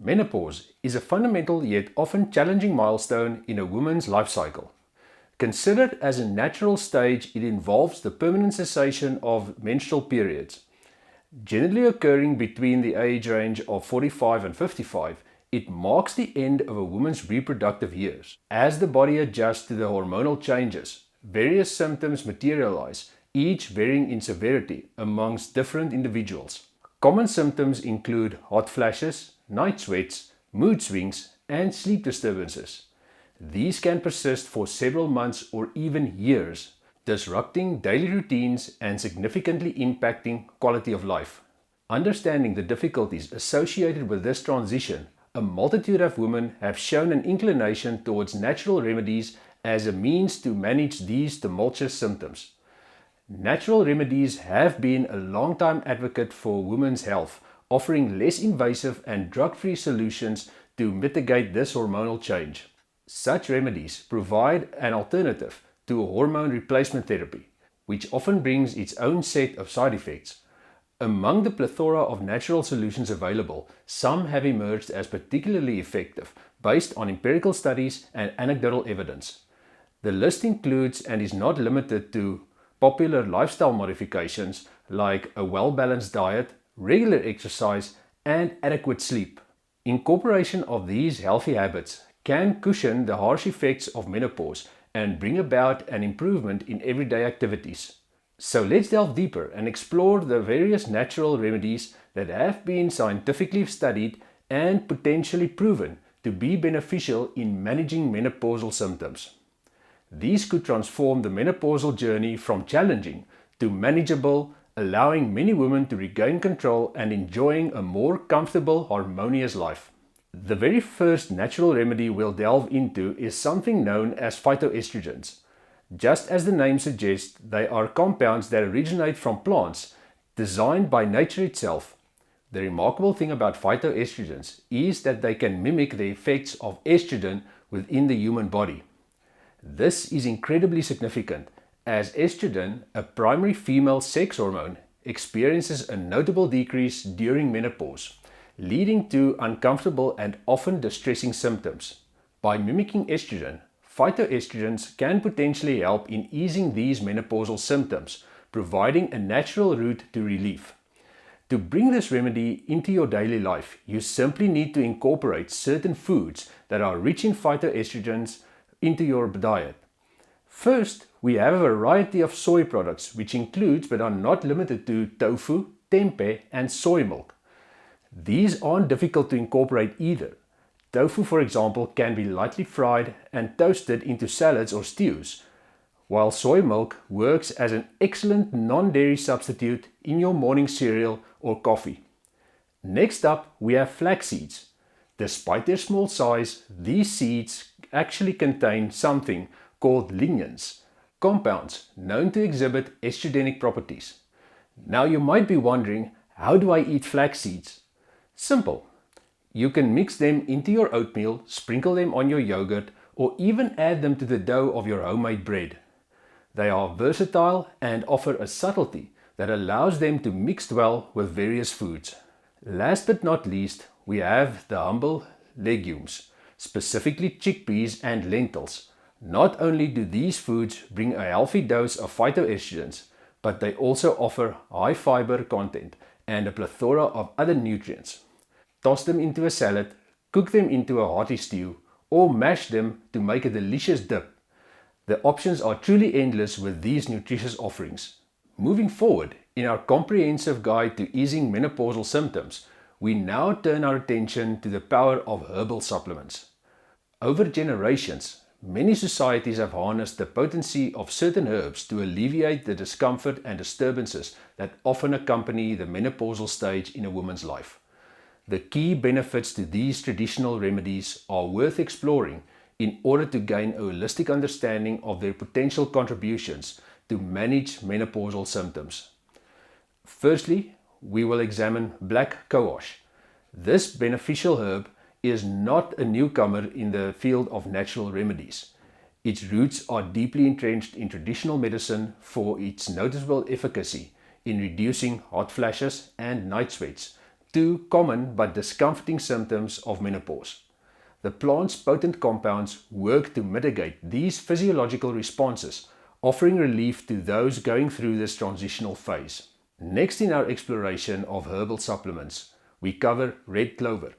Menopause is a fundamental yet often challenging milestone in a woman's life cycle. Considered as a natural stage, it involves the permanent cessation of menstrual periods. Generally occurring between the age range of 45 and 55, it marks the end of a woman's reproductive years. As the body adjusts to the hormonal changes, various symptoms materialize, each varying in severity amongst different individuals. Common symptoms include hot flashes, night sweats, mood swings, and sleep disturbances. These can persist for several months or even years, disrupting daily routines and significantly impacting quality of life. Understanding the difficulties associated with this transition, a multitude of women have shown an inclination towards natural remedies as a means to manage these tumultuous symptoms. Natural remedies have been a long-time advocate for women's health, offering less invasive and drug-free solutions to mitigate this hormonal change. Such remedies provide an alternative to hormone replacement therapy, which often brings its own set of side effects. Among the plethora of natural solutions available, some have emerged as particularly effective based on empirical studies and anecdotal evidence. The list includes and is not limited to popular lifestyle modifications like a well-balanced diet, regular exercise, and adequate sleep. Incorporation of these healthy habits can cushion the harsh effects of menopause and bring about an improvement in everyday activities. So let's delve deeper and explore the various natural remedies that have been scientifically studied and potentially proven to be beneficial in managing menopausal symptoms. These could transform the menopausal journey from challenging to manageable, allowing many women to regain control and enjoying a more comfortable, harmonious life. The very first natural remedy we'll delve into is something known as phytoestrogens. Just as the name suggests, they are compounds that originate from plants, designed by nature itself. The remarkable thing about phytoestrogens is that they can mimic the effects of estrogen within the human body. This is incredibly significant, as estrogen, a primary female sex hormone, experiences a notable decrease during menopause, leading to uncomfortable and often distressing symptoms. By mimicking estrogen, phytoestrogens can potentially help in easing these menopausal symptoms, providing a natural route to relief. To bring this remedy into your daily life, you simply need to incorporate certain foods that are rich in phytoestrogens into your diet. First, we have a variety of soy products, which includes but are not limited to tofu, tempeh, and soy milk. These aren't difficult to incorporate either. Tofu, for example, can be lightly fried and toasted into salads or stews, while soy milk works as an excellent non-dairy substitute in your morning cereal or coffee. Next up, we have flax seeds. Despite their small size, these seeds actually contain something called lignans, compounds known to exhibit estrogenic properties. Now you might be wondering, how do I eat flax seeds? Simple. You can mix them into your oatmeal, sprinkle them on your yogurt, or even add them to the dough of your homemade bread. They are versatile and offer a subtlety that allows them to mix well with various foods. Last but not least, we have the humble legumes, specifically chickpeas and lentils. Not only do these foods bring a healthy dose of phytoestrogens, but they also offer high fiber content and a plethora of other nutrients. Toss them into a salad, cook them into a hearty stew, or mash them to make a delicious dip. The options are truly endless with these nutritious offerings. Moving forward, in our comprehensive guide to easing menopausal symptoms, we now turn our attention to the power of herbal supplements. Over generations, many societies have harnessed the potency of certain herbs to alleviate the discomfort and disturbances that often accompany the menopausal stage in a woman's life. The key benefits to these traditional remedies are worth exploring in order to gain a holistic understanding of their potential contributions to manage menopausal symptoms. Firstly, we will examine black cohosh. This beneficial herb is not a newcomer in the field of natural remedies. Its roots are deeply entrenched in traditional medicine for its noticeable efficacy in reducing hot flashes and night sweats, two common but discomforting symptoms of menopause. The plant's potent compounds work to mitigate these physiological responses, offering relief to those going through this transitional phase. Next in our exploration of herbal supplements, we cover red clover.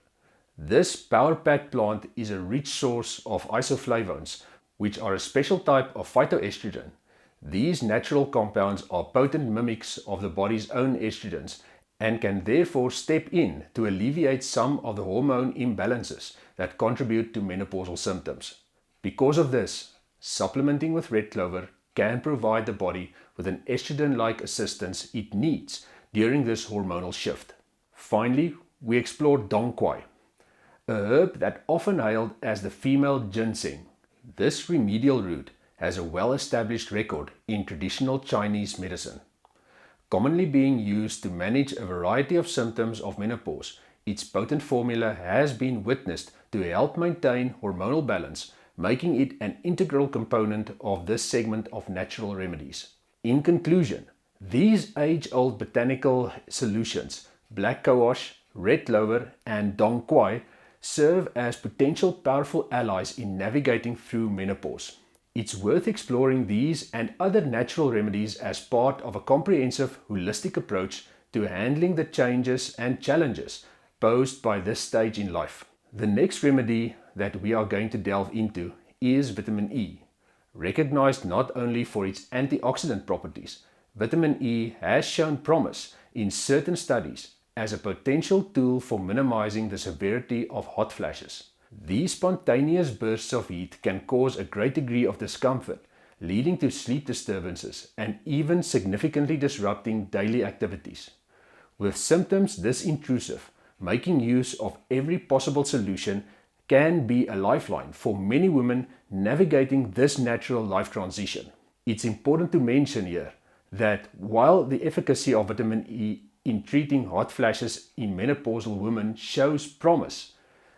This power-packed plant is a rich source of isoflavones, which are a special type of phytoestrogen. These natural compounds are potent mimics of the body's own estrogens and can therefore step in to alleviate some of the hormone imbalances that contribute to menopausal symptoms. Because of this, supplementing with red clover can provide the body with an estrogen-like assistance it needs during this hormonal shift. Finally, we explored dong quai, a herb that often hailed as the female ginseng. This remedial root has a well-established record in traditional Chinese medicine. Commonly being used to manage a variety of symptoms of menopause, its potent formula has been witnessed to help maintain hormonal balance, making it an integral component of this segment of natural remedies. In conclusion, these age-old botanical solutions, black cohosh, red clover, and dong quai, serve as potential powerful allies in navigating through menopause. It's worth exploring these and other natural remedies as part of a comprehensive, holistic approach to handling the changes and challenges posed by this stage in life. The next remedy that we are going to delve into is vitamin E. Recognized not only for its antioxidant properties, vitamin E has shown promise in certain studies as a potential tool for minimizing the severity of hot flashes. These spontaneous bursts of heat can cause a great degree of discomfort, leading to sleep disturbances and even significantly disrupting daily activities. With symptoms this intrusive, making use of every possible solution can be a lifeline for many women navigating this natural life transition. It's important to mention here that while the efficacy of vitamin E in treating hot flashes in menopausal women shows promise,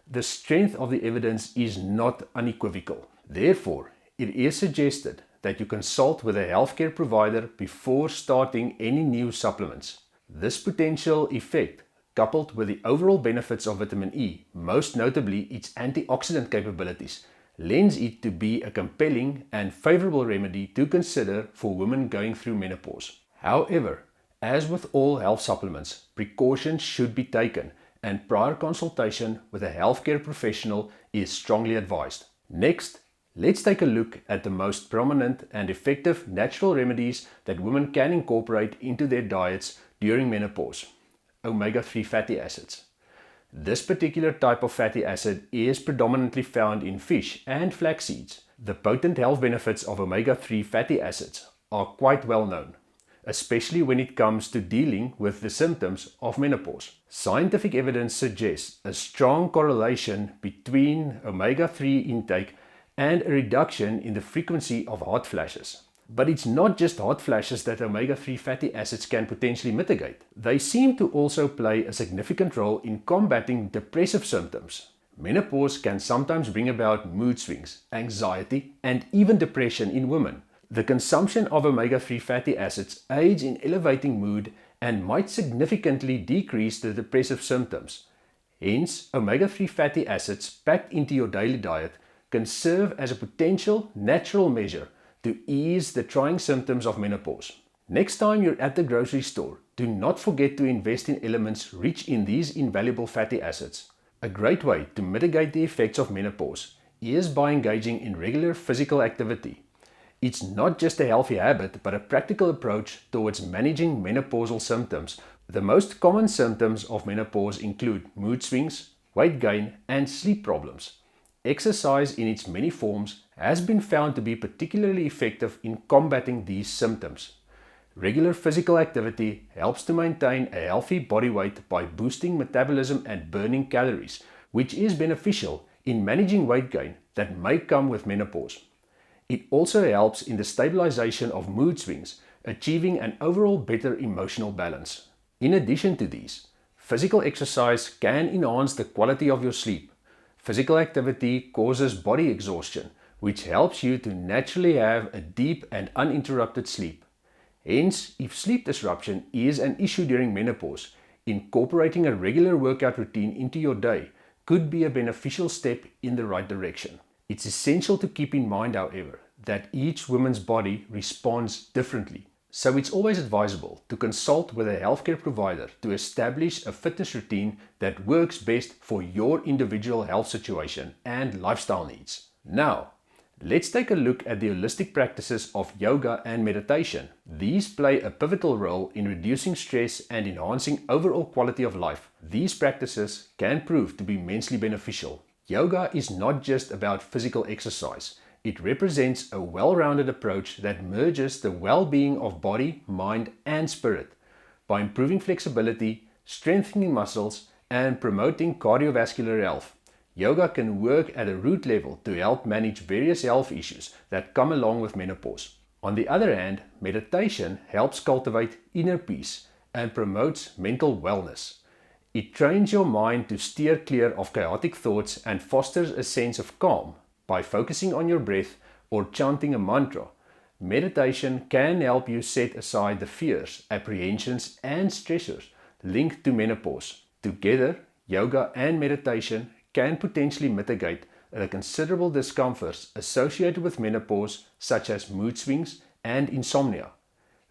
the strength of the evidence is not unequivocal. Therefore, it is suggested that you consult with a healthcare provider before starting any new supplements. This potential effect, coupled with the overall benefits of vitamin E, most notably its antioxidant capabilities, lends it to be a compelling and favorable remedy to consider for women going through menopause. However, as with all health supplements, precautions should be taken and prior consultation with a healthcare professional is strongly advised. Next, let's take a look at the most prominent and effective natural remedies that women can incorporate into their diets during menopause: omega-3 fatty acids. This particular type of fatty acid is predominantly found in fish and flax seeds. The potent health benefits of omega-3 fatty acids are quite well known, especially when it comes to dealing with the symptoms of menopause. Scientific evidence suggests a strong correlation between omega-3 intake and a reduction in the frequency of hot flashes. But it's not just hot flashes that omega-3 fatty acids can potentially mitigate. They seem to also play a significant role in combating depressive symptoms. Menopause can sometimes bring about mood swings, anxiety, and even depression in women. The consumption of omega-3 fatty acids aids in elevating mood and might significantly decrease the depressive symptoms. Hence, omega-3 fatty acids packed into your daily diet can serve as a potential natural measure to ease the trying symptoms of menopause. Next time you're at the grocery store, do not forget to invest in elements rich in these invaluable fatty acids. A great way to mitigate the effects of menopause is by engaging in regular physical activity. It's not just a healthy habit, but a practical approach towards managing menopausal symptoms. The most common symptoms of menopause include mood swings, weight gain, and sleep problems. Exercise in its many forms has been found to be particularly effective in combating these symptoms. Regular physical activity helps to maintain a healthy body weight by boosting metabolism and burning calories, which is beneficial in managing weight gain that may come with menopause. It also helps in the stabilization of mood swings, achieving an overall better emotional balance. In addition to these, physical exercise can enhance the quality of your sleep. Physical activity causes body exhaustion, which helps you to naturally have a deep and uninterrupted sleep. Hence, if sleep disruption is an issue during menopause, incorporating a regular workout routine into your day could be a beneficial step in the right direction. It's essential to keep in mind, however, that each woman's body responds differently. So it's always advisable to consult with a healthcare provider to establish a fitness routine that works best for your individual health situation and lifestyle needs. Now, let's take a look at the holistic practices of yoga and meditation. These play a pivotal role in reducing stress and enhancing overall quality of life. These practices can prove to be immensely beneficial. Yoga is not just about physical exercise. It represents a well-rounded approach that merges the well-being of body, mind, and spirit by improving flexibility, strengthening muscles, and promoting cardiovascular health. Yoga can work at a root level to help manage various health issues that come along with menopause. On the other hand, meditation helps cultivate inner peace and promotes mental wellness. It trains your mind to steer clear of chaotic thoughts and fosters a sense of calm. By focusing on your breath or chanting a mantra, meditation can help you set aside the fears, apprehensions, and stressors linked to menopause. Together, yoga and meditation can potentially mitigate the considerable discomforts associated with menopause, such as mood swings and insomnia.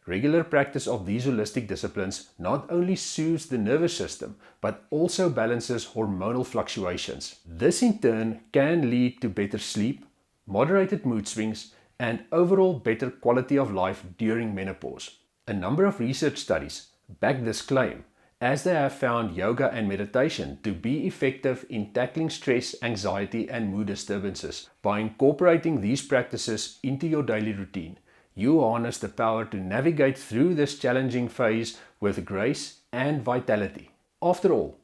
Regular practice of these holistic disciplines not only soothes the nervous system, but also balances hormonal fluctuations. This in turn can lead to better sleep, moderated mood swings, and overall better quality of life during menopause. A number of research studies back this claim, as they have found yoga and meditation to be effective in tackling stress, anxiety, and mood disturbances. By incorporating these practices into your daily routine, you harness the power to navigate through this challenging phase with grace and vitality. After all,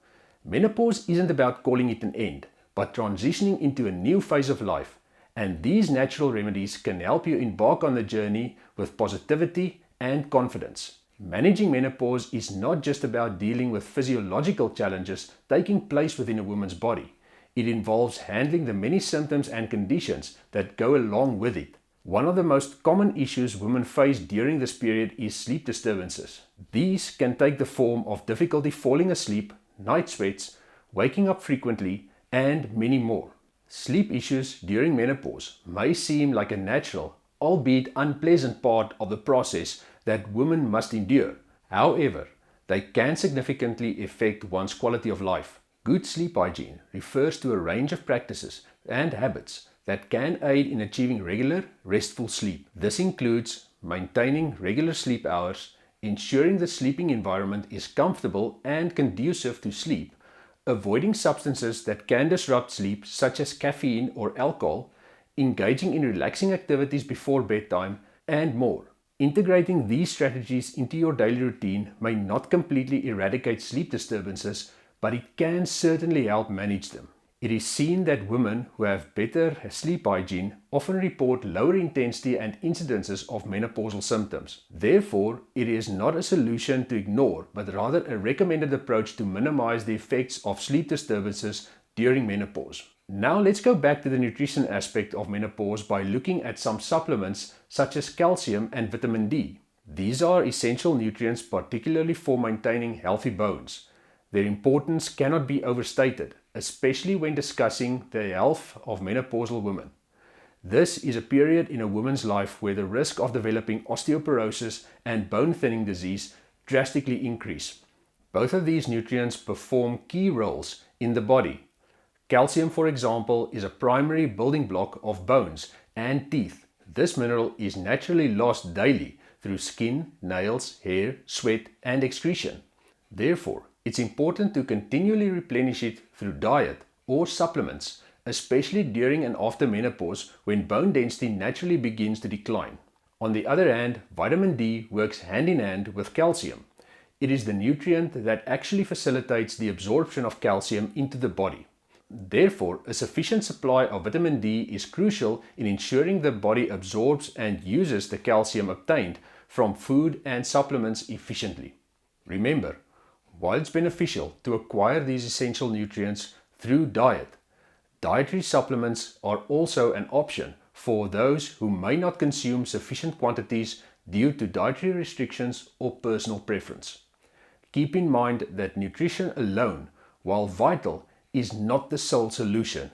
menopause isn't about calling it an end, but transitioning into a new phase of life, and these natural remedies can help you embark on the journey with positivity and confidence. Managing menopause is not just about dealing with physiological challenges taking place within a woman's body. It involves handling the many symptoms and conditions that go along with it. One of the most common issues women face during this period is sleep disturbances. These can take the form of difficulty falling asleep, night sweats, waking up frequently, and many more. Sleep issues during menopause may seem like a natural, albeit unpleasant part of the process that women must endure. However, they can significantly affect one's quality of life. Good sleep hygiene refers to a range of practices and habits that can aid in achieving regular, restful sleep. This includes maintaining regular sleep hours, ensuring the sleeping environment is comfortable and conducive to sleep, avoiding substances that can disrupt sleep such as caffeine or alcohol, engaging in relaxing activities before bedtime, and more. Integrating these strategies into your daily routine may not completely eradicate sleep disturbances, but it can certainly help manage them. It is seen that women who have better sleep hygiene often report lower intensity and incidences of menopausal symptoms. Therefore, it is not a solution to ignore, but rather a recommended approach to minimize the effects of sleep disturbances during menopause. Now let's go back to the nutrition aspect of menopause by looking at some supplements such as calcium and vitamin D. These are essential nutrients particularly for maintaining healthy bones. Their importance cannot be overstated, especially when discussing the health of menopausal women. This is a period in a woman's life where the risk of developing osteoporosis and bone thinning disease drastically increase. Both of these nutrients perform key roles in the body. Calcium, for example, is a primary building block of bones and teeth. This mineral is naturally lost daily through skin, nails, hair, sweat, and excretion. Therefore, it's important to continually replenish it through diet or supplements, especially during and after menopause when bone density naturally begins to decline. On the other hand, vitamin D works hand in hand with calcium. It is the nutrient that actually facilitates the absorption of calcium into the body. Therefore, a sufficient supply of vitamin D is crucial in ensuring the body absorbs and uses the calcium obtained from food and supplements efficiently. Remember, while it's beneficial to acquire these essential nutrients through diet, dietary supplements are also an option for those who may not consume sufficient quantities due to dietary restrictions or personal preference. keep in mind that nutrition alone, while vital, is not the sole solution.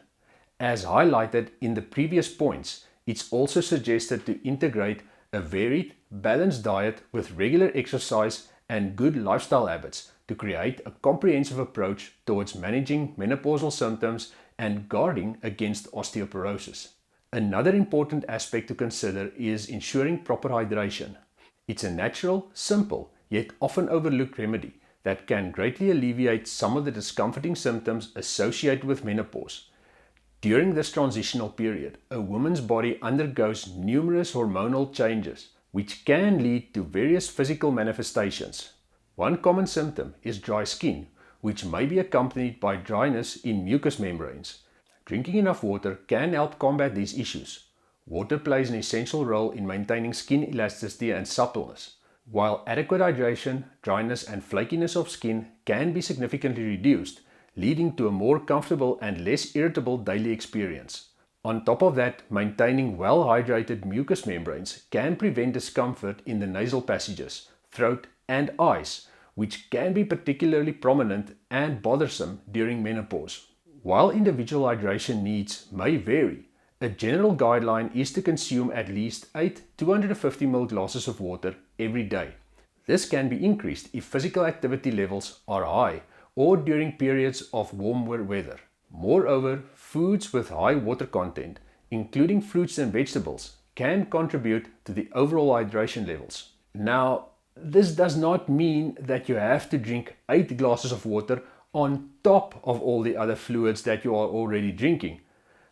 As highlighted in the previous points, it's also suggested to integrate a varied, balanced diet with regular exercise and good lifestyle habits to create a comprehensive approach towards managing menopausal symptoms and guarding against osteoporosis. Another important aspect to consider is ensuring proper hydration. It's a natural, simple, yet often overlooked remedy that can greatly alleviate some of the discomforting symptoms associated with menopause. During this transitional period, a woman's body undergoes numerous hormonal changes, which can lead to various physical manifestations. One common symptom is dry skin, which may be accompanied by dryness in mucous membranes. Drinking enough water can help combat these issues. Water plays an essential role in maintaining skin elasticity and suppleness. While adequate hydration, dryness and flakiness of skin can be significantly reduced, leading to a more comfortable and less irritable daily experience. On top of that, maintaining well-hydrated mucous membranes can prevent discomfort in the nasal passages, throat and eyes, which can be particularly prominent and bothersome during menopause. While individual hydration needs may vary, a general guideline is to consume at least 8 250 ml glasses of water every day. This can be increased if physical activity levels are high or during periods of warmer weather. Moreover, foods with high water content, including fruits and vegetables, can contribute to the overall hydration levels. Now, this does not mean that you have to drink 8 glasses of water on top of all the other fluids that you are already drinking,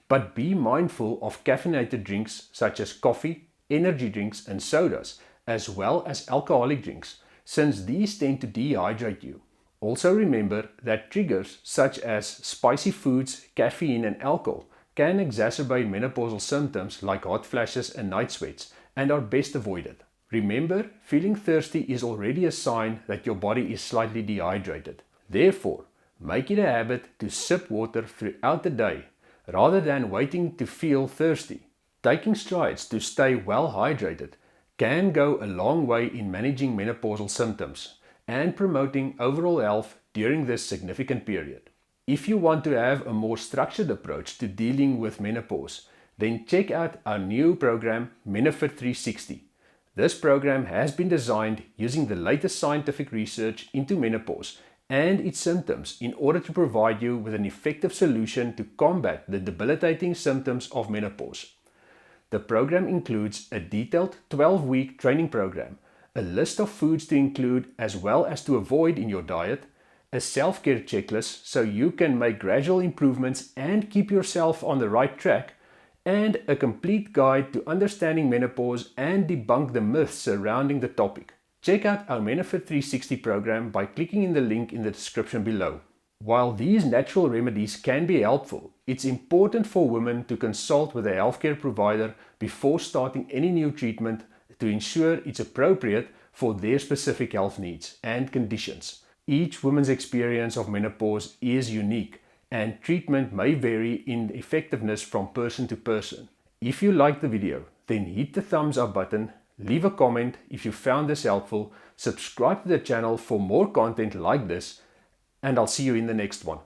but be mindful of caffeinated drinks such as coffee, energy drinks and sodas, as well as alcoholic drinks, since these tend to dehydrate you. Also remember that triggers such as spicy foods, caffeine and alcohol can exacerbate menopausal symptoms like hot flashes and night sweats and are best avoided. Remember, feeling thirsty is already a sign that your body is slightly dehydrated. Therefore, make it a habit to sip water throughout the day rather than waiting to feel thirsty. Taking strides to stay well hydrated can go a long way in managing menopausal symptoms and promoting overall health during this significant period. If you want to have a more structured approach to dealing with menopause, then check out our new program, Menopause 360. This program has been designed using the latest scientific research into menopause and its symptoms in order to provide you with an effective solution to combat the debilitating symptoms of menopause. The program includes a detailed 12-week training program, a list of foods to include as well as to avoid in your diet, a self-care checklist so you can make gradual improvements and keep yourself on the right track, and a complete guide to understanding menopause and debunk the myths surrounding the topic. Check out our Menopause 360 program by clicking in the link in the description below. While these natural remedies can be helpful, it's important for women to consult with a healthcare provider before starting any new treatment to ensure it's appropriate for their specific health needs and conditions. Each woman's experience of menopause is unique, and treatment may vary in effectiveness from person to person. If you liked the video, then hit the thumbs up button, leave a comment if you found this helpful, subscribe to the channel for more content like this, and I'll see you in the next one.